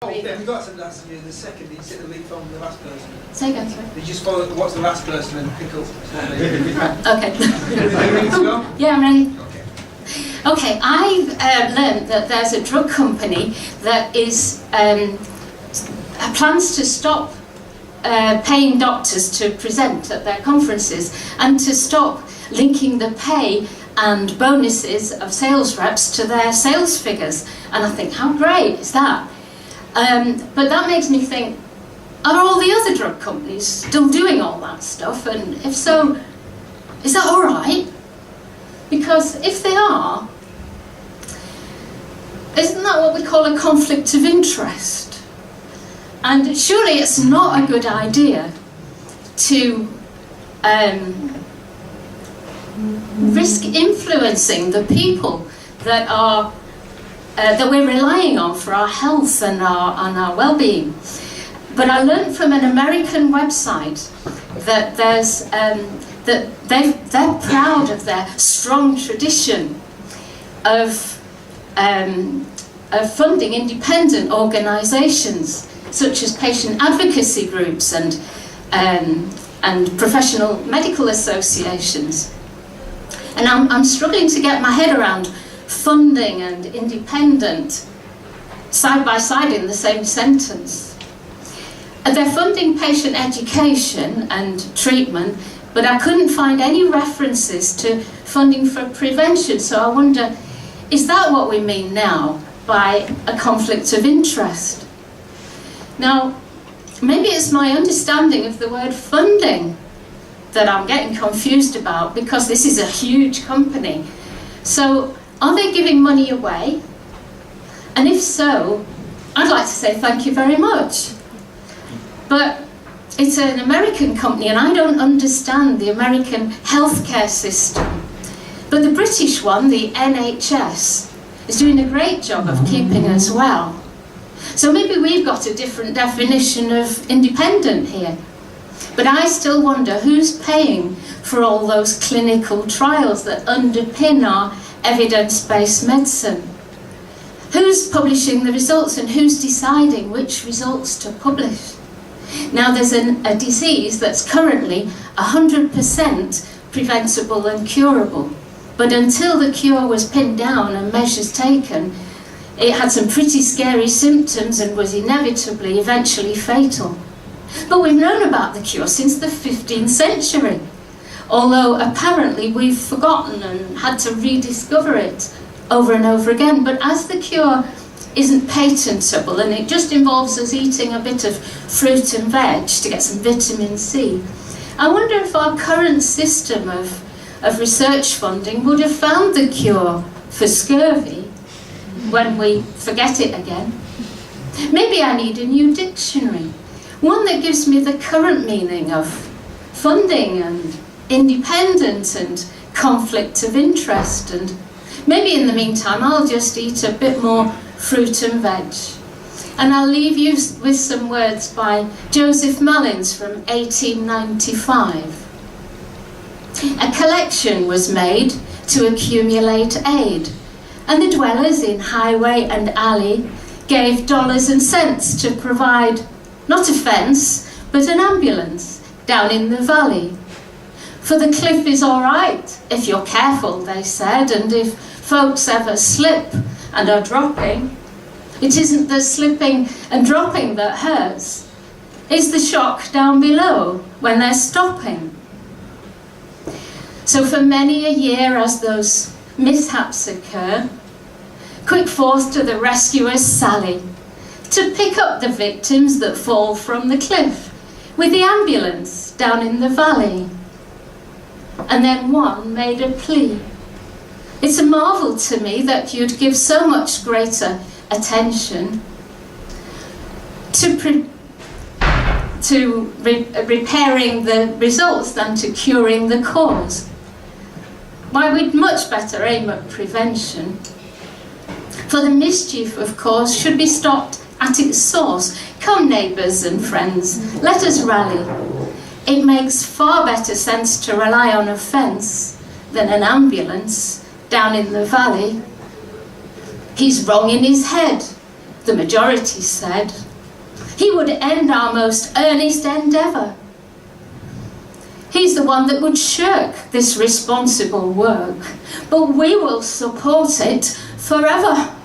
Oh, have you got some answers in the second? Did you take the lead from the last person? Say again, sorry. Did you just follow what's the last person and pick up? Okay. Are you ready to go? Yeah, I'm ready. Okay. Okay, I've learned that there's a drug company that is plans to stop paying doctors to present at their conferences and to stop linking the pay and bonuses of sales reps to their sales figures. And I think, how great is that? But that makes me think, are all the other drug companies still doing all that stuff? And if so, is that all right? Because if they are, isn't that what we call a conflict of interest? And surely it's not a good idea to risk influencing the people that are that we're relying on for our health and our well-being. But I learned from an American website that there's that they're proud of their strong tradition of funding independent organisations such as patient advocacy groups and professional medical associations. And I'm struggling to get my head around funding and independent side by side in the same sentence. They're funding patient education and treatment, but I couldn't find any references to funding for prevention. So I wonder, is that what we mean now by a conflict of interest? Now, maybe it's my understanding of the word funding that I'm getting confused about, because this is a huge company. So, are they giving money away? And if so, I'd like to say thank you very much. But it's an American company and I don't understand the American healthcare system. But the British one, the NHS, is doing a great job of keeping us well. So maybe we've got a different definition of independent here. But I still wonder who's paying for all those clinical trials that underpin our evidence-based medicine. Who's publishing the results and who's deciding which results to publish? Now there's a disease that's currently 100% preventable and curable. But until the cure was pinned down and measures taken, it had some pretty scary symptoms and was inevitably eventually fatal. But we've known about the cure since the 15th century, although apparently we've forgotten and had to rediscover it over and over again. But as the cure isn't patentable and it just involves us eating a bit of fruit and veg to get some vitamin C, I wonder if our current system of research funding would have found the cure for scurvy when we forget it again. Maybe I need a new dictionary, one that gives me the current meaning of funding and independent and conflict of interest. And maybe in the meantime I'll just eat a bit more fruit and veg. And I'll leave you with some words by Joseph Mullins from 1895. A collection was made to accumulate aid, and the dwellers in highway and alley gave dollars and cents to provide not a fence, but an ambulance down in the valley. For the cliff is all right if you're careful, they said, and if folks ever slip and are dropping, it isn't the slipping and dropping that hurts, it's the shock down below when they're stopping. So for many a year as those mishaps occur, quick forth to the rescuers sally, to pick up the victims that fall from the cliff with the ambulance down in the valley. And then one made a plea. It's a marvel to me that you'd give so much greater attention to repairing the results than to curing the cause. Why, we'd much better aim at prevention. For the mischief, of course, should be stopped at its source. Come, neighbours and friends, let us rally. It makes far better sense to rely on a fence than an ambulance down in the valley. He's wrong in his head. the majority said. He would end our most earnest endeavour. He's the one that would shirk this responsible work, but we will support it forever.